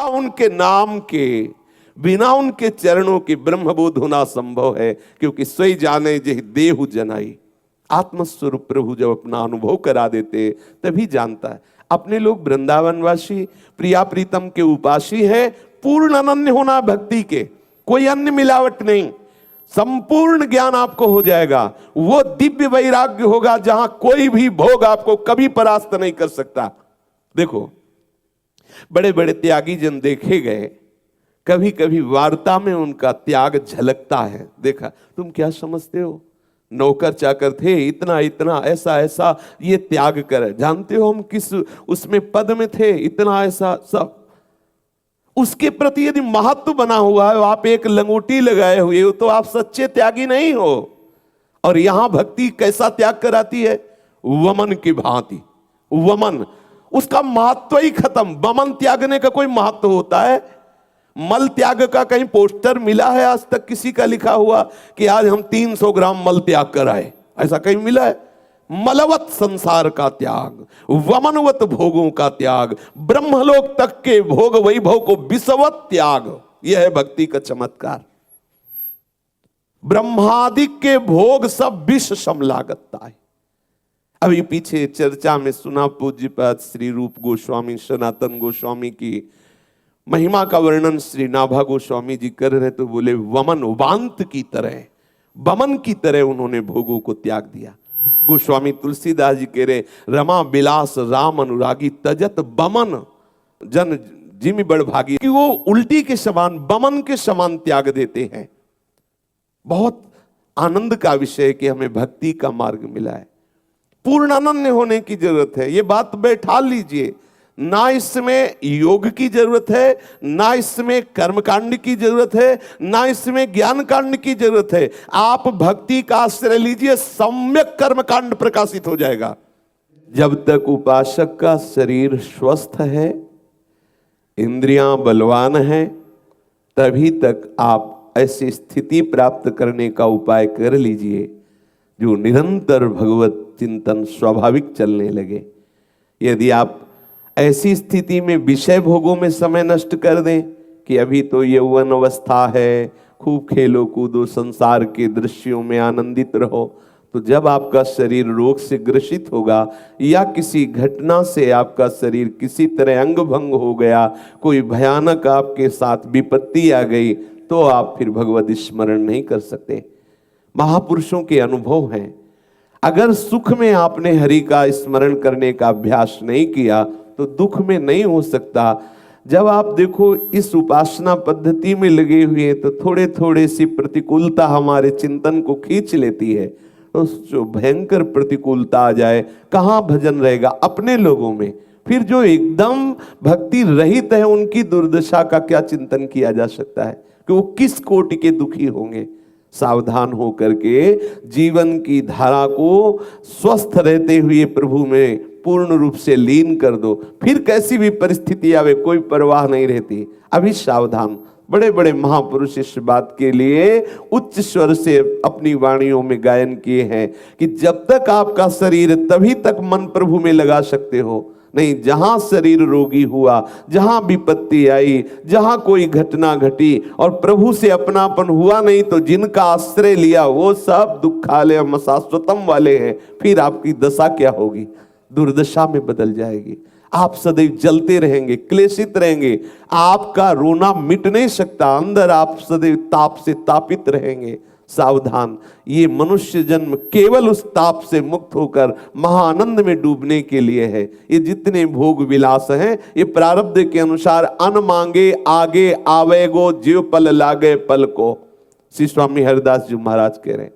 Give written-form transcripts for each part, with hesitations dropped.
उनके नाम के, बिना उनके चरणों के ब्रह्मबोध होना संभव है, क्योंकि सोई जाने जे देहु जनाई। आत्मस्वरूप प्रभु जब अपना अनुभव करा देते तभी जानता है। अपने लोग वृंदावनवासी प्रिया प्रीतम के उपासी है, पूर्ण अनन्य होना भक्ति के, कोई अन्य मिलावट नहीं, संपूर्ण ज्ञान आपको हो जाएगा। वो दिव्य वैराग्य होगा जहां कोई भी भोग आपको कभी परास्त नहीं कर सकता। देखो बड़े बड़े त्यागी जन देखे गए, कभी कभी वार्ता में उनका त्याग झलकता है। देखा, तुम क्या समझते हो, नौकर चाकर थे, इतना इतना ऐसा ऐसा ये त्याग कर, जानते हो हम किस उसमें पद में थे, इतना ऐसा सब। उसके प्रति यदि महत्व बना हुआ है, आप एक लंगोटी लगाए हुए हो, तो आप सच्चे त्यागी नहीं हो। और यहां भक्ति कैसा त्याग कराती है, वमन की भांति। वमन, उसका महत्व ही खत्म। वमन त्यागने का कोई महत्व होता है? मल त्याग का कहीं पोस्टर मिला है आज तक किसी का लिखा हुआ कि आज हम 300 ग्राम मल त्याग कर आए? ऐसा कहीं मिला है? मलवत संसार का त्याग, वमनवत भोगों का त्याग, ब्रह्मलोक तक के भोग वैभव को विषवत त्याग, यह है भक्ति का चमत्कार। ब्रह्मादिक के भोग सब विष समलागता है। अभी पीछे चर्चा में सुना पूज्यपाद श्री रूप गोस्वामी सनातन गोस्वामी की महिमा का वर्णन श्री नाभा गोस्वामी जी कर रहे, तो बोले वमन वांत की तरह, वमन की तरह उन्होंने भोगों को त्याग दिया। गोस्वामी तुलसीदास जी कह रहे, रमा बिलास राम अनुरागी तजत बमन जन जिमि बड़ भागी, कि वो उल्टी के समान, बमन के समान त्याग देते हैं। बहुत आनंद का विषय कि हमें भक्ति का मार्ग मिला है। पूर्ण अनन्य होने की जरूरत है, ये बात बैठा लीजिए। ना इसमें योग की जरूरत है, ना इसमें कर्मकांड की जरूरत है, ना इसमें ज्ञान कांड की जरूरत है। आप भक्ति का आश्रय लीजिए, सम्यक कर्मकांड प्रकाशित हो जाएगा। जब तक उपासक का शरीर स्वस्थ है, इंद्रियां बलवान है, तभी तक आप ऐसी स्थिति प्राप्त करने का उपाय कर लीजिए जो निरंतर भगवत चिंतन स्वाभाविक चलने लगे। यदि आप ऐसी स्थिति में विषय भोगों में समय नष्ट कर दें कि अभी तो यौवन अवस्था है, खूब खेलो कूदो, संसार के दृश्यों में आनंदित रहो, तो जब आपका शरीर रोग से ग्रसित होगा या किसी घटना से आपका शरीर किसी तरह अंग भंग हो गया, कोई भयानक आपके साथ विपत्ति आ गई, तो आप फिर भगवत स्मरण नहीं कर सकते। महापुरुषों के अनुभव हैं। अगर सुख में आपने हरि का स्मरण करने का अभ्यास नहीं किया तो दुख में नहीं हो सकता। जब आप देखो इस उपासना पद्धति में लगे हुए तो थोड़े थोड़े सी प्रतिकूलता हमारे चिंतन को खींच लेती है, तो जो भयंकर प्रतिकूलता आ जाए, कहाँ भजन रहेगा अपने लोगों में। फिर जो एकदम भक्ति रहित है उनकी दुर्दशा का क्या चिंतन किया जा सकता है कि वो किस कोटि के दुखी होंगे। सावधान होकर के जीवन की धारा को स्वस्थ रहते हुए प्रभु में पूर्ण रूप से लीन कर दो, फिर कैसी भी परिस्थिति आवे कोई परवाह नहीं रहती। अभी सावधान। बड़े बड़े महापुरुष इस बात के लिए उच्च स्वर से अपनी वाणियों में गायन किए हैं कि जब तक आपका शरीर, तभी तक मन प्रभु में लगा सकते हो। नहीं, जहां शरीर रोगी हुआ, जहां विपत्ति आई, जहां कोई घटना घटी और प्रभु से अपनापन हुआ नहीं, तो जिनका आश्रय लिया वो सब दुखालय शाश्वतम वाले हैं। फिर आपकी दशा क्या होगी? दुर्दशा में बदल जाएगी। आप सदैव जलते रहेंगे, क्लेशित रहेंगे, आपका रोना मिट नहीं सकता, अंदर आप सदैव ताप से तापित रहेंगे। सावधान, ये मनुष्य जन्म केवल उस ताप से मुक्त होकर महाआनंद में डूबने के लिए है। ये जितने भोग विलास हैं ये प्रारब्ध के अनुसार अन मांगे आगे आवेगो जीव पल लागे पल को, श्री स्वामी हरिदास जी महाराज कह रहे हैं।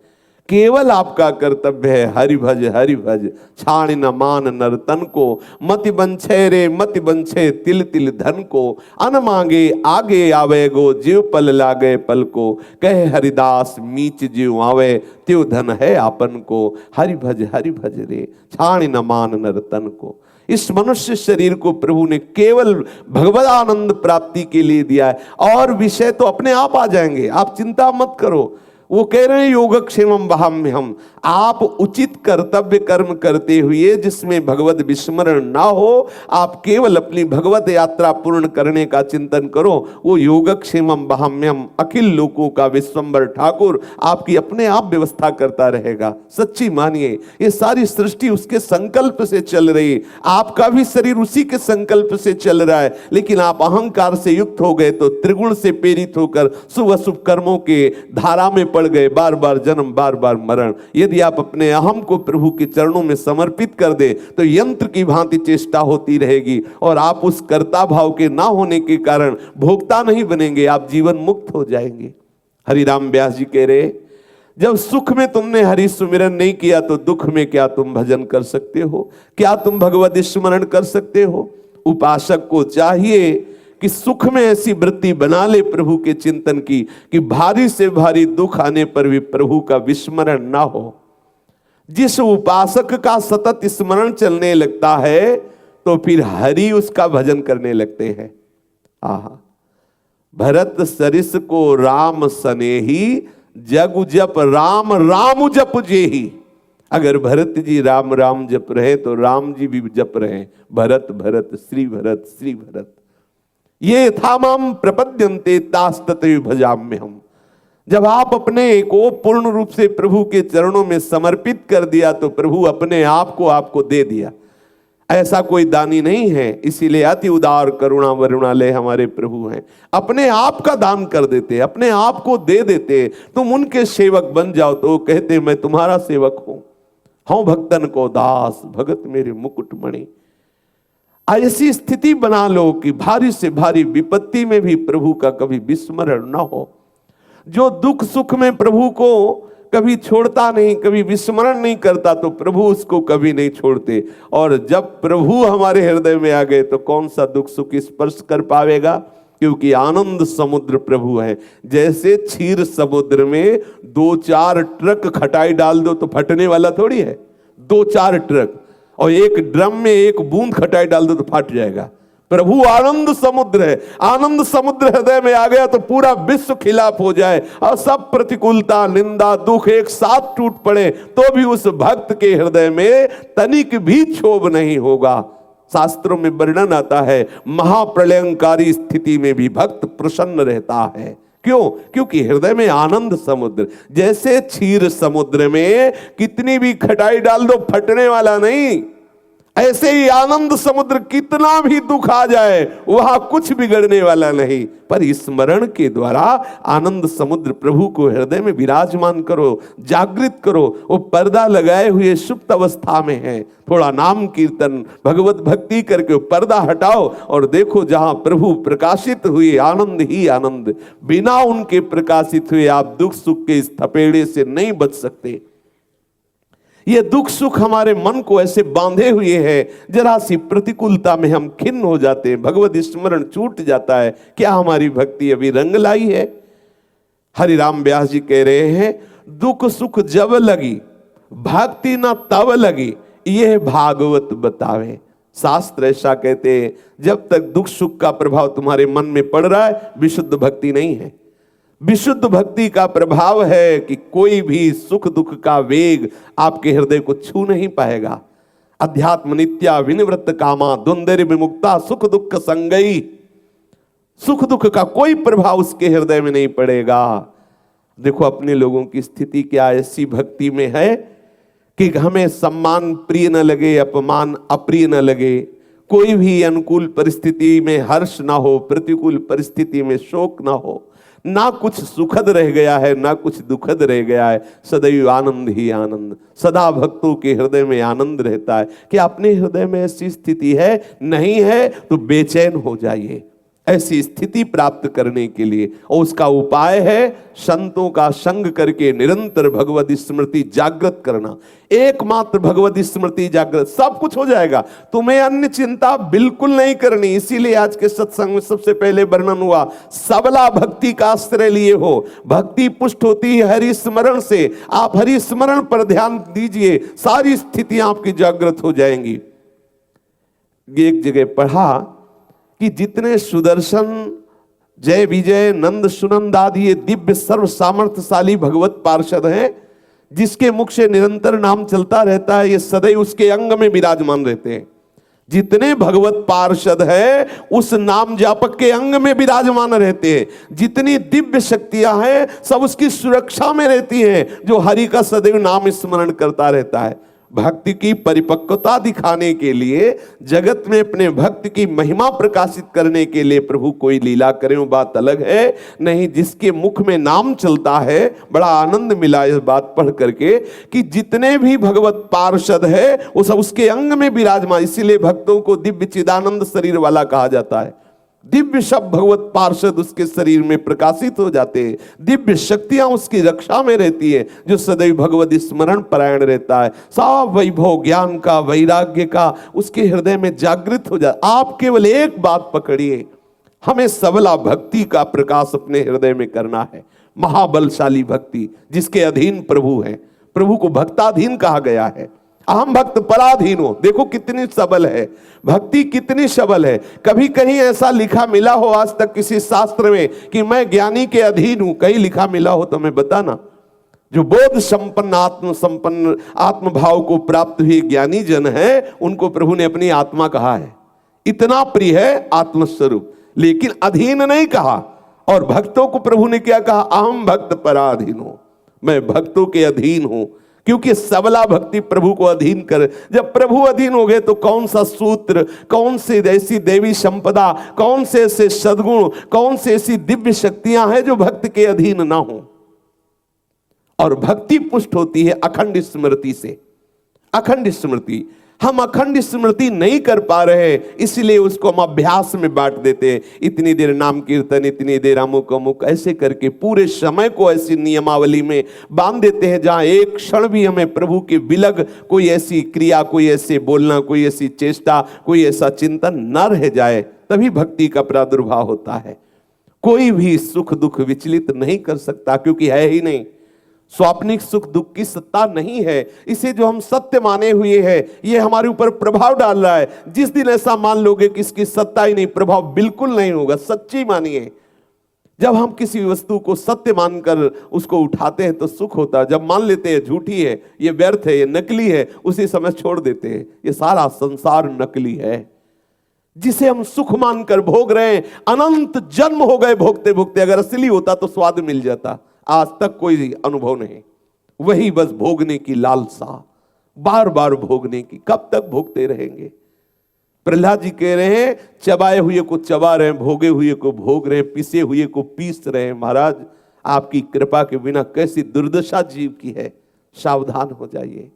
केवल आपका कर्तव्य है हरि भज छाण न मान नर तन को, मति बंछे रे मति बंछे तिल तिल धन को, अन मांगे आगे आवे गो जीव पल लागे पल को, कहे हरिदास मीच जीव आवे त्यो धन है आपन को, हरि भज रे छाण न मान नर तन को। इस मनुष्य शरीर को प्रभु ने केवल भगवत आनंद प्राप्ति के लिए दिया है, और विषय तो अपने आप आ जाएंगे, आप चिंता मत करो। वो कह रहे हैं योगक्षेमम वहाम्यहम, आप उचित कर्तव्य कर्म करते हुए जिसमें भगवत विस्मरण ना हो, आप केवल अपनी भगवत यात्रा पूर्ण करने का चिंतन करो, वो योगक्षेमम वहाम्यहम, अखिल लोकों का विश्वंभर ठाकुर आपकी अपने आप व्यवस्था करता रहेगा। सच्ची मानिए, ये सारी सृष्टि उसके संकल्प से चल रही, आपका भी शरीर उसी के संकल्प से चल रहा है, लेकिन आप अहंकार से युक्त हो गए तो त्रिगुण से प्रेरित होकर शुभ अशुभ कर्मों के धारा में पड़ गए, बार बार जन्म बार बार मरण। यदि आप अपने अहम को प्रभु के चरणों में समर्पित कर दे तो यंत्र की भांति चेष्टा होती रहेगी और आप उस कर्ता भाव के ना होने के कारण भोक्ता नहीं बनेंगे, आप जीवन मुक्त हो जाएंगे। हरिराम व्यास जी कह रहे, जब सुख में तुमने हरि सुमिरन नहीं किया तो दुख में क्या तुम भजन कर सकते हो, क्या तुम भगवत स्मरण कर सकते हो। उपासक को चाहिए कि सुख में ऐसी वृत्ति बना ले प्रभु के चिंतन की कि भारी से भारी दुख आने पर भी प्रभु का विस्मरण ना हो। जिस उपासक का सतत स्मरण चलने लगता है तो फिर हरि उसका भजन करने लगते हैं। आहा, भरत सरिस को राम सनेही, जग जप राम राम जप जेही। अगर भरत जी राम राम जप रहे तो राम जी भी जप रहे, भरत भरत श्री भरत श्री भरत। ये यथामाम प्रपद्यन्ते तास्तते भजाम्यहम्। जब आप अपने को पूर्ण रूप से प्रभु के चरणों में समर्पित कर दिया तो प्रभु अपने आप को आपको दे दिया। ऐसा कोई दानी नहीं है, इसीलिए अति उदार करुणा वरुणालय हमारे प्रभु हैं। अपने आप का दान कर देते, अपने आप को दे देते। तुम उनके सेवक बन जाओ तो कहते मैं तुम्हारा सेवक हूं, हूं भक्तन को दास, भगत मेरे मुकुटमणि। ऐसी स्थिति बना लो कि भारी से भारी विपत्ति में भी प्रभु का कभी विस्मरण ना हो। जो दुख सुख में प्रभु को कभी छोड़ता नहीं, कभी विस्मरण नहीं करता, तो प्रभु उसको कभी नहीं छोड़ते। और जब प्रभु हमारे हृदय में आ गए तो कौन सा दुख सुख स्पर्श कर पावेगा, क्योंकि आनंद समुद्र प्रभु है। जैसे क्षीर समुद्र में 2-4 ट्रक खटाई डाल दो तो फटने वाला थोड़ी है। 2-4 ट्रक और एक ड्रम में एक बूंद खटाई डाल दो तो फट जाएगा। प्रभु आनंद समुद्र है। आनंद समुद्र हृदय में आ गया तो पूरा विश्व खिलाफ हो जाए और सब प्रतिकूलता निंदा दुख एक साथ टूट पड़े तो भी उस भक्त के हृदय में तनिक भी क्षोभ नहीं होगा। शास्त्रों में वर्णन आता है, महाप्रलयंकारी स्थिति में भी भक्त प्रसन्न रहता है। क्यों? क्योंकि हृदय में आनंद समुद्र। जैसे क्षीर समुद्र में कितनी भी खटाई डाल दो फटने वाला नहीं, ऐसे ही आनंद समुद्र कितना भी दुख आ जाए वहां कुछ बिगड़ने वाला नहीं। पर स्मरण के द्वारा आनंद समुद्र प्रभु को हृदय में विराजमान करो, जागृत करो। वो पर्दा लगाए हुए सुप्त अवस्था में है, थोड़ा नाम कीर्तन भगवत भक्ति करके पर्दा हटाओ और देखो जहां प्रभु प्रकाशित हुए आनंद ही आनंद। बिना उनके प्रकाशित हुए आप दुख सुख के इस थपेड़े से नहीं बच सकते। ये दुख सुख हमारे मन को ऐसे बांधे हुए है, जरा सी प्रतिकूलता में हम खिन्न हो जाते हैं, भगवत स्मरण छूट जाता है। क्या हमारी भक्ति अभी रंग लाई है? हरिराम व्यास जी कह रहे हैं, दुख सुख जब लगी भक्ति न तब लगी, यह भागवत बतावे। शास्त्र ऐसा कहते हैं, जब तक दुख सुख का प्रभाव तुम्हारे मन में पड़ रहा है विशुद्ध भक्ति नहीं है। विशुद्ध भक्ति का प्रभाव है कि कोई भी सुख दुख का वेग आपके हृदय को छू नहीं पाएगा। अध्यात्म नित्या विनिवृत्त कामा द्वंद्व विमुक्ता सुख दुख संगई। सुख दुख का कोई प्रभाव उसके हृदय में नहीं पड़ेगा। देखो अपने लोगों की स्थिति क्या ऐसी भक्ति में है कि हमें सम्मान प्रिय न लगे, अपमान अप्रिय न लगे, कोई भी अनुकूल परिस्थिति में हर्ष ना हो, प्रतिकूल परिस्थिति में शोक ना हो, ना कुछ सुखद रह गया है ना कुछ दुखद रह गया है, सदैव आनंद ही आनंद। सदा भक्तों के हृदय में आनंद रहता है। कि अपने हृदय में ऐसी स्थिति है? नहीं है तो बेचैन हो जाइए ऐसी स्थिति प्राप्त करने के लिए। और उसका उपाय है संतों का संग करके निरंतर भगवत स्मृति जागृत करना। एकमात्र भगवत स्मृति जागृत, सब कुछ हो जाएगा। तुम्हें अन्य चिंता बिल्कुल नहीं करनी। इसीलिए आज के सत्संग में सबसे पहले वर्णन हुआ, सबला भक्ति का आश्रय लिए हो। भक्ति पुष्ट होती है हरि स्मरण से। आप हरि स्मरण पर ध्यान दीजिए, सारी स्थितियां आपकी जागृत हो जाएंगी। एक जगह पढ़ा कि जितने सुदर्शन जय विजय नंद सुनंद आदि ये दिव्य सर्व सामर्थ्यशाली भगवत पार्षद हैं, जिसके मुख से निरंतर नाम चलता रहता है, ये सदैव उसके अंग में विराजमान रहते हैं। जितने भगवत पार्षद है उस नाम जापक के अंग में विराजमान रहते हैं। जितनी दिव्य शक्तियां हैं सब उसकी सुरक्षा में रहती हैं, जो हरि का सदैव नाम स्मरण करता रहता है। भक्ति की परिपक्वता दिखाने के लिए, जगत में अपने भक्त की महिमा प्रकाशित करने के लिए प्रभु कोई लीला करे, वो बात अलग है। नहीं, जिसके मुख में नाम चलता है, बड़ा आनंद मिला इस बात पढ़ करके कि जितने भी भगवत पार्षद है वो सब उसके अंग में विराजमान। इसीलिए भक्तों को दिव्य चिदानंद शरीर वाला कहा जाता है। दिव्य शब्द भगवत पार्षद उसके शरीर में प्रकाशित हो जाते हैं, दिव्य शक्तियां उसकी रक्षा में रहती है, जो सदैव भगवत स्मरण परायण रहता है। सब वैभव ज्ञान का, वैराग्य का उसके हृदय में जागृत हो जाता। आप केवल एक बात पकड़िए, हमें सबला भक्ति का प्रकाश अपने हृदय में करना है। महाबलशाली भक्ति जिसके अधीन प्रभु है। प्रभु को भक्ताधीन कहा गया है। अहम भक्त पराधीन हो, देखो कितनी सबल है भक्ति, कितनी सबल है। कभी कहीं ऐसा लिखा मिला हो आज तक किसी शास्त्र में कि मैं ज्ञानी के अधीन हूं? कहीं लिखा मिला हो तो मैं बताना। जो बोध संपन्न आत्म भाव को प्राप्त हुए ज्ञानी जन है, उनको प्रभु ने अपनी आत्मा कहा है। इतना प्रिय है आत्मस्वरूप, लेकिन अधीन नहीं कहा। और भक्तों को प्रभु ने क्या कहा? अहम भक्त पराधीन हो, मैं भक्तों के अधीन हूं। क्योंकि सबला भक्ति प्रभु को अधीन कर। जब प्रभु अधीन हो गए तो कौन सा सूत्र, कौन सी ऐसी देवी संपदा, कौन से ऐसे सद्गुण, कौन से ऐसी दिव्य शक्तियां हैं जो भक्त के अधीन ना हो। और भक्ति पुष्ट होती है अखंड स्मृति से। अखंड स्मृति, हम अखंड स्मृति नहीं कर पा रहे, इसलिए उसको हम अभ्यास में बांट देते हैं। इतनी देर नाम कीर्तन, इतनी देर अमुक अमुक, ऐसे करके पूरे समय को ऐसी नियमावली में बांध देते हैं जहां एक क्षण भी हमें प्रभु के विलग कोई ऐसी क्रिया, कोई ऐसे बोलना, कोई ऐसी चेष्टा, कोई ऐसा चिंतन न रह जाए। तभी भक्ति का प्रादुर्भाव होता है। कोई भी सुख दुख विचलित नहीं कर सकता, क्योंकि है ही नहीं। स्वाप्निक सुख दुख की सत्ता नहीं है। इसे जो हम सत्य माने हुए हैं, ये हमारे ऊपर प्रभाव डाल रहा है। जिस दिन ऐसा मान लोगे कि इसकी सत्ता ही नहीं, प्रभाव बिल्कुल नहीं होगा, सच्ची मानिए। जब हम किसी वस्तु को सत्य मानकर उसको उठाते हैं तो सुख होता है। जब मान लेते हैं झूठी है, ये व्यर्थ है, ये नकली है, उसी समय छोड़ देते हैं। ये सारा संसार नकली है जिसे हम सुख मानकर भोग रहे हैं। अनंत जन्म हो गए भोगते भोगते, अगर असली होता तो स्वाद मिल जाता। आज तक कोई अनुभव नहीं, वही बस भोगने की लालसा, बार बार भोगने की। कब तक भोगते रहेंगे? प्रहलाद जी कह रहे हैं, चबाए हुए को चबा रहे हैं, भोगे हुए को भोग रहे हैं, पीसे हुए को पीस रहे हैं। महाराज, आपकी कृपा के बिना कैसी दुर्दशा जीव की है, सावधान हो जाइए।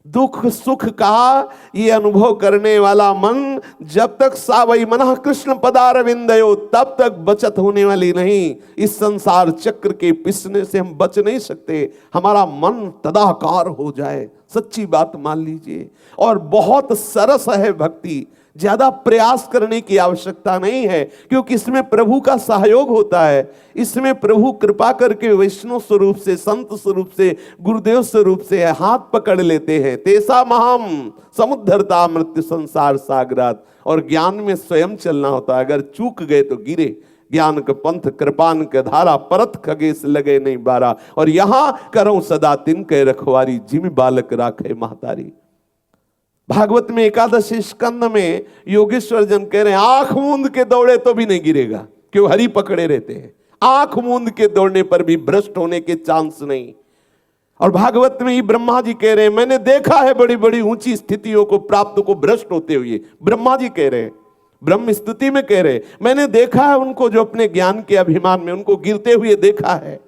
दुख सुख का ये अनुभव करने वाला मन जब तक सावई मनः कृष्ण पदारविंदयो, तब तक बचत होने वाली नहीं। इस संसार चक्र के पिसने से हम बच नहीं सकते। हमारा मन तदाकार हो जाए, सच्ची बात मान लीजिए। और बहुत सरस है भक्ति, ज्यादा प्रयास करने की आवश्यकता नहीं है, क्योंकि इसमें प्रभु का सहयोग होता है। इसमें प्रभु कृपा करके वैष्णव स्वरूप से, संत स्वरूप से, गुरुदेव स्वरूप से हाथ पकड़ लेते हैं। तेसा महम समुद्धरता मृत्यु संसार सागरात। और ज्ञान में स्वयं चलना होता है। अगर चूक गए तो गिरे। ज्ञान के पंथ कृपान के धारा, परत खगेश लगे नहीं बारा। और यहां करो सदा तिनके रखवारी, जिम बालक राखे महतारी। भागवत में एकादशी स्कंद में योगेश्वर जन कह रहे हैं, आंख मूंद के दौड़े तो भी नहीं गिरेगा, क्यों? हरि पकड़े रहते हैं। आंख मूंद के दौड़ने पर भी भ्रष्ट होने के चांस नहीं। और भागवत में ही ब्रह्मा जी कह रहे हैं, मैंने देखा है बड़ी बड़ी ऊंची स्थितियों को प्राप्त को भ्रष्ट होते हुए। ब्रह्मा जी कह रहे हैं, ब्रह्म स्तुति में कह रहे हैं, मैंने देखा है उनको जो अपने ज्ञान के अभिमान में उनको गिरते हुए देखा है।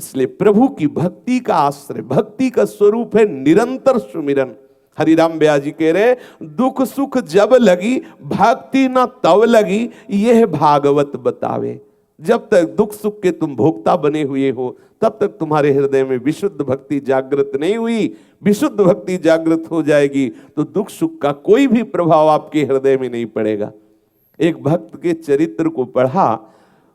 इसलिए प्रभु की भक्ति का आश्रय, भक्ति का स्वरूप है निरंतर सुमिरन। हरिराम ब्यास जी कह रहे, दुख सुख जब लगी भक्ति न तब लगी, यह भागवत बतावे। जब तक दुख सुख के तुम भोक्ता बने हुए हो, तब तक तुम्हारे हृदय में विशुद्ध भक्ति जागृत नहीं हुई। विशुद्ध भक्ति जागृत हो जाएगी तो दुख सुख का कोई भी प्रभाव आपके हृदय में नहीं पड़ेगा। एक भक्त के चरित्र को पढ़ा,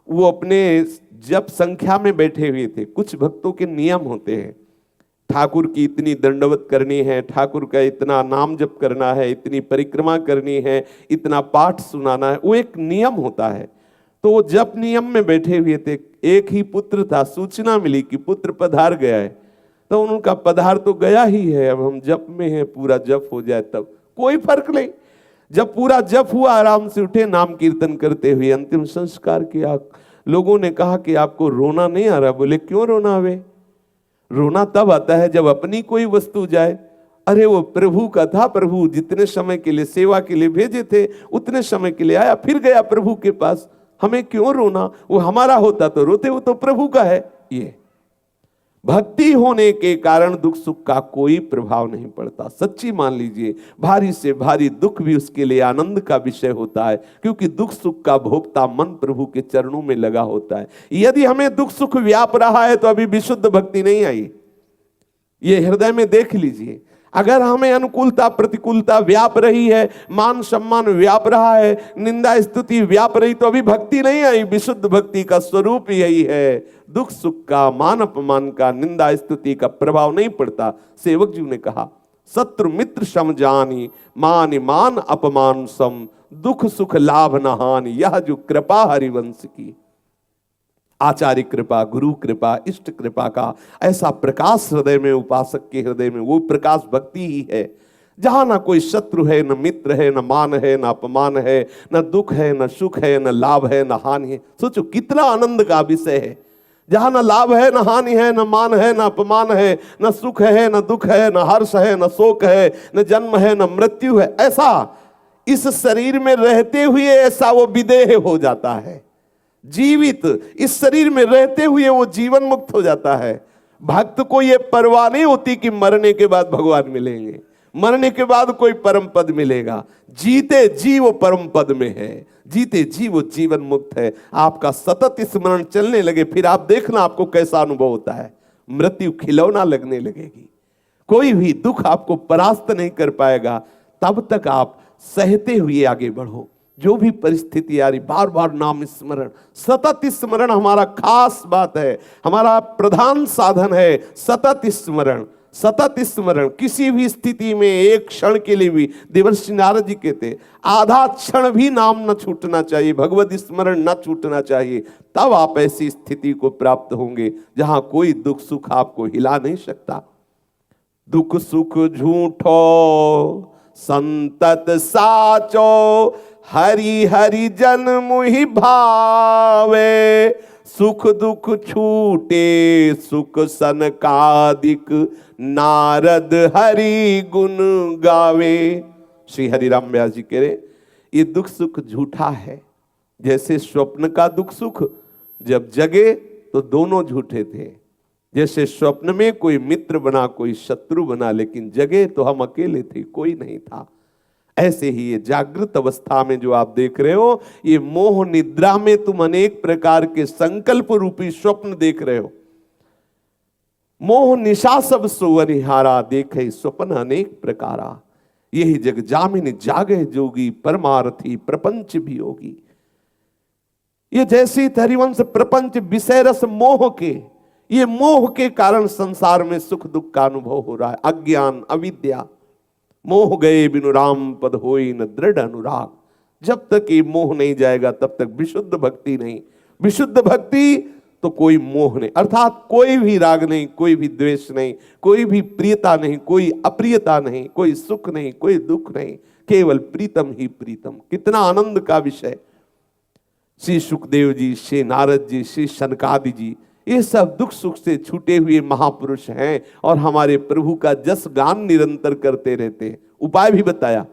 वो अपने जप संख्या में बैठे हुए थे। कुछ भक्तों के नियम होते हैं, ठाकुर की इतनी दंडवत करनी है, ठाकुर का इतना नाम जप करना है, इतनी परिक्रमा करनी है, इतना पाठ सुनाना है, वो एक नियम होता है। तो वो जप नियम में बैठे हुए थे, एक ही पुत्र था, सूचना मिली कि पुत्र पधार गया है, तो उनका पधार तो गया ही है, अब हम जप में हैं, पूरा जप हो जाए तब कोई फर्क नहीं। जब पूरा जप हुआ, आराम से उठे, नाम कीर्तन करते हुए अंतिम संस्कार किया। लोगों ने कहा कि आपको रोना नहीं आ रहा? बोले क्यों रोना आवे? रोना तब आता है जब अपनी कोई वस्तु जाए। अरे वो प्रभु का था, प्रभु जितने समय के लिए सेवा के लिए भेजे थे उतने समय के लिए आया, फिर गया प्रभु के पास, हमें क्यों रोना? वो हमारा होता तो रोते, वो तो प्रभु का है। ये भक्ति होने के कारण दुख सुख का कोई प्रभाव नहीं पड़ता। सच्ची मान लीजिए, भारी से भारी दुख भी उसके लिए आनंद का विषय होता है, क्योंकि दुख सुख का भोक्ता मन प्रभु के चरणों में लगा होता है। यदि हमें दुख सुख व्याप रहा है तो अभी विशुद्ध भक्ति नहीं आई, ये हृदय में देख लीजिए। अगर हमें अनुकूलता प्रतिकूलता व्याप रही है, मान सम्मान व्याप रहा है, निंदा स्तुति व्याप रही, तो अभी भक्ति नहीं आई। विशुद्ध भक्ति का स्वरूप यही है, दुख सुख का, मान अपमान का, निंदा स्तुति का प्रभाव नहीं पड़ता। सेवक जी ने कहा, शत्रु मित्र सम जानी, मान मान अपमान सम, दुख सुख लाभ न हानि, यह जो कृपा हरिवंश की। आचार्य कृपा, गुरु कृपा, इष्ट कृपा का ऐसा प्रकाश हृदय में, उपासक के हृदय में, वो प्रकाश भक्ति ही है, जहां ना कोई शत्रु है, न मित्र है, न मान है, न अपमान है, न दुख है, न सुख है, न लाभ है, न हानि है। सोचो कितना आनंद का विषय है, जहां न लाभ है, न हानि है, न मान है, न अपमान है, न सुख है, न दुख है, न हर्ष है, न शोक है, न जन्म है, न मृत्यु है। ऐसा इस शरीर में रहते हुए ऐसा वो विदेह हो जाता है, जीवित इस शरीर में रहते हुए वो जीवन मुक्त हो जाता है। भक्त को ये परवाह नहीं होती कि मरने के बाद भगवान मिलेंगे, मरने के बाद कोई परम पद मिलेगा। जीते जी वो परम पद में है, जीते जी वो जीवन मुक्त है। आपका सतत स्मरण चलने लगे, फिर आप देखना आपको कैसा अनुभव होता है। मृत्यु खिलौना लगने लगेगी, कोई भी दुख आपको परास्त नहीं कर पाएगा। तब तक आप सहते हुए आगे बढ़ो, जो भी परिस्थिति आ रही, बार बार नाम स्मरण, सतत स्मरण हमारा खास बात है, हमारा प्रधान साधन है। सतत स्मरण, सतत स्मरण, किसी भी स्थिति में एक क्षण के लिए भी, देवर्षि नारद जी कहते, आधा क्षण भी नाम न छूटना चाहिए, भगवत स्मरण न छूटना चाहिए। तब आप ऐसी स्थिति को प्राप्त होंगे जहां कोई दुख सुख आपको हिला नहीं सकता। दुख सुख झूठो संतत साचो, हरि हरि जन मुहि भावे, सुख दुख छूटे सुख सनकादिक, नारद हरि गुण गावे। श्री हरिराम व्यास जी कह रहे, ये दुख सुख झूठा है। जैसे स्वप्न का दुख सुख, जब जगे तो दोनों झूठे थे। जैसे स्वप्न में कोई मित्र बना कोई शत्रु बना, लेकिन जगे तो हम अकेले थे, कोई नहीं था। ऐसे ही ये जागृत अवस्था में जो आप देख रहे हो, ये मोह निद्रा में तुम अनेक प्रकार के संकल्प रूपी स्वप्न देख रहे हो। मोह निशा सब सोवनिहारा, देखे स्वप्न अनेक प्रकारा, यही जग जामिन जागे जोगी, परमार्थी प्रपंच भी होगी। ये जैसी हरिवंश प्रपंच विषय रस मोह के, ये मोह के कारण संसार में सुख दुख का अनुभव हो रहा है। अज्ञान अविद्या, मोह गए बिनु राम पद होई न दृढ़ अनुराग। जब तक ये मोह नहीं जाएगा तब तक विशुद्ध भक्ति नहीं। विशुद्ध भक्ति तो कोई मोह नहीं, अर्थात कोई भी राग नहीं, कोई भी द्वेष नहीं, कोई भी प्रियता नहीं, कोई अप्रियता नहीं, कोई सुख नहीं, कोई दुख नहीं, केवल प्रीतम ही प्रीतम। कितना आनंद का विषय। श्री सुखदेव जी, श्री नारद जी, श्री सनकादि जी, ये सब दुख सुख से छूटे हुए महापुरुष हैं और हमारे प्रभु का जस गान निरंतर करते रहते हैं। उपाय भी बताया,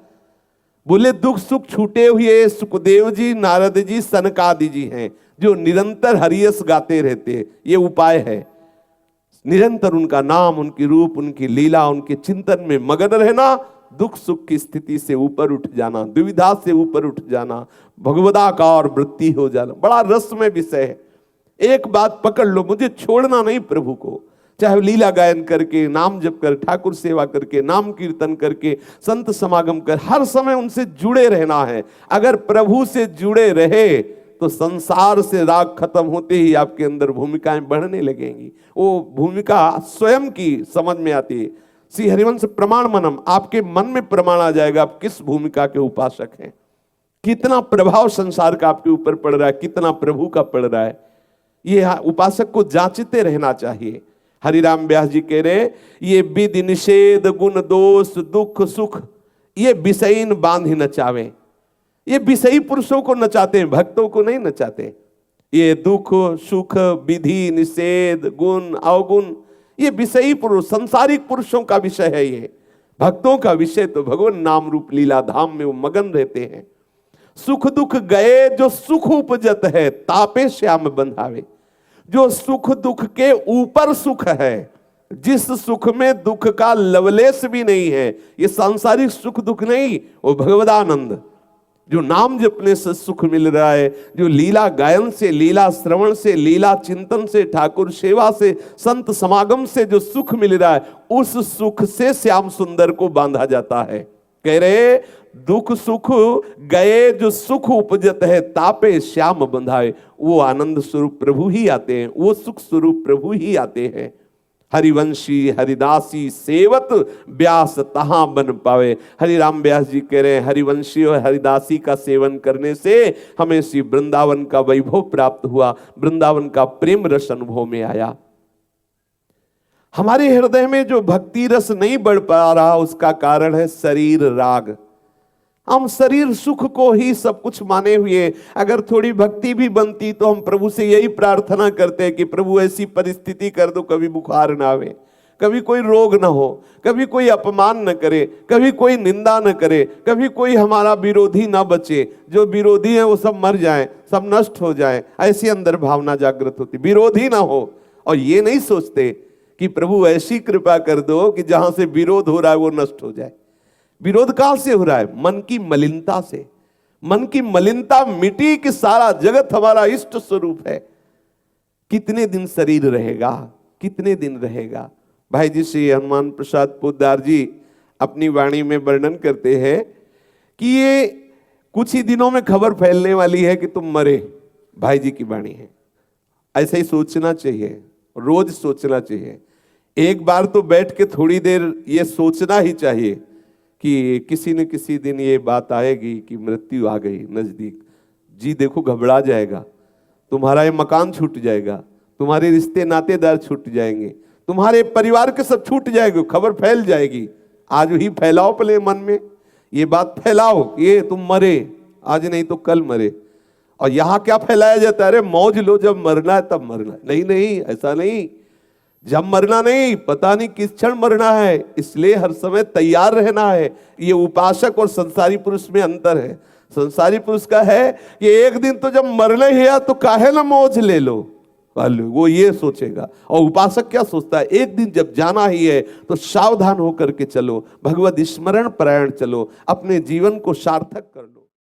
बोले दुख सुख छूटे हुए सुखदेव जी, नारद जी, सनकादि जी हैं जो निरंतर हरियस गाते रहते हैं। ये उपाय है, निरंतर उनका नाम, उनकी रूप, उनकी लीला, उनके चिंतन में मगन रहना, दुख सुख की स्थिति से ऊपर उठ जाना, दुविधा से ऊपर उठ जाना, भगवदाकार वृत्ति हो जाना। बड़ा रसमय विषय है। एक बात पकड़ लो, मुझे छोड़ना नहीं प्रभु को, चाहे लीला गायन करके, नाम जप कर, ठाकुर सेवा करके, नाम कीर्तन करके, संत समागम कर, हर समय उनसे जुड़े रहना है। अगर प्रभु से जुड़े रहे तो संसार से राग खत्म होते ही आपके अंदर भूमिकाएं बढ़ने लगेंगी। वो भूमिका स्वयं की समझ में आती है। श्री हरिवंश प्रमाण मनम, आपके मन में प्रमाण आ जाएगा आप किस भूमिका के उपासक हैं, कितना प्रभाव संसार का आपके ऊपर पड़ रहा है, कितना प्रभु का पड़ रहा है, ये उपासक को जांचते रहना चाहिए। हरिराम व्यास जी कह रहे, ये विधि निषेध गुण दोष दुख सुख ये विषयीन बांध ही नचावे। ये विषयी पुरुषों को नचाते हैं, भक्तों को नहीं नचाते। ये दुख सुख विधि निषेध गुण अवगुण ये विषयी पुरुष संसारिक पुरुषों का विषय है। ये भक्तों का विषय तो भगवान नाम रूप लीला धाम में वो मगन रहते हैं। सुख दुख गए जो सुख उपजत है, तापे श्याम बंधावे। जो सुख दुख के ऊपर सुख है, जिस सुख में दुख का लवलेश भी नहीं है, ये सांसारिक सुख दुख नहीं, वो भगवदानंद जो नाम जपने से सुख मिल रहा है, जो लीला गायन से, लीला श्रवण से, लीला चिंतन से, ठाकुर सेवा से, संत समागम से जो सुख मिल रहा है, उस सुख से श्याम सुंदर को बांधा जाता है। कह रहे दुख सुख गए जो सुख उपजत है, तापे श्याम बंधाए। वो आनंद स्वरूप प्रभु ही आते हैं, वो सुख स्वरूप प्रभु ही आते हैं। हरिवंशी हरिदासी सेवत व्यास तहां बन पावे। हरिराम व्यास जी कह रहे हैं, हरिवंशी और हरिदासी का सेवन करने से हमें श्री वृंदावन का वैभव प्राप्त हुआ, वृंदावन का प्रेम रस अनुभव में आया। हमारे हृदय में जो भक्ति रस नहीं बढ़ पा रहा, उसका कारण है शरीर राग। हम शरीर सुख को ही सब कुछ माने हुए, अगर थोड़ी भक्ति भी बनती तो हम प्रभु से यही प्रार्थना करते हैं कि प्रभु ऐसी परिस्थिति कर दो, कभी बुखार ना आवे, कभी कोई रोग ना हो, कभी कोई अपमान न करे, कभी कोई निंदा न करे, कभी कोई हमारा विरोधी ना बचे, जो विरोधी है वो सब मर जाएं, सब नष्ट हो जाएं। ऐसी अंदर भावना जागृत होती, विरोधी ना हो। और ये नहीं सोचते कि प्रभु ऐसी कृपा कर दो कि जहां से विरोध हो रहा है वो नष्ट हो जाए। विरोध कहां से हो रहा है? मन की मलिनता से। मन की मलिनता मिटी कि सारा जगत हमारा इष्ट स्वरूप है। कितने दिन शरीर रहेगा, कितने दिन रहेगा? भाई जी श्री हनुमान प्रसाद पोद्दार जी अपनी वाणी में वर्णन करते हैं कि ये कुछ ही दिनों में खबर फैलने वाली है कि तुम मरे। भाई जी की वाणी है। ऐसा ही सोचना चाहिए, रोज सोचना चाहिए। एक बार तो बैठ के थोड़ी देर ये सोचना ही चाहिए कि किसी न किसी दिन ये बात आएगी कि मृत्यु आ गई नजदीक। जी देखो घबरा जाएगा, तुम्हारा ये मकान छूट जाएगा, तुम्हारे रिश्ते नातेदार छूट जाएंगे, तुम्हारे परिवार के सब छूट जाएंगे, खबर फैल जाएगी। आज ही फैलाओ पहले मन में ये बात फैलाओ, ये तुम मरे, आज नहीं तो कल मरे। और यहाँ क्या फैलाया जाता है? अरे मौज लो, जब मरना है तब मरना। नहीं नहीं, ऐसा नहीं। जब मरना नहीं, पता नहीं किस क्षण मरना है, इसलिए हर समय तैयार रहना है। ये उपासक और संसारी पुरुष में अंतर है। संसारी पुरुष का है कि एक दिन तो जब मरना ही है तो काहे ना मौज ले लो, वो ये सोचेगा। और उपासक क्या सोचता है? एक दिन जब जाना ही है तो सावधान होकर के चलो, भगवत स्मरण परायण चलो, अपने जीवन को सार्थक कर लो।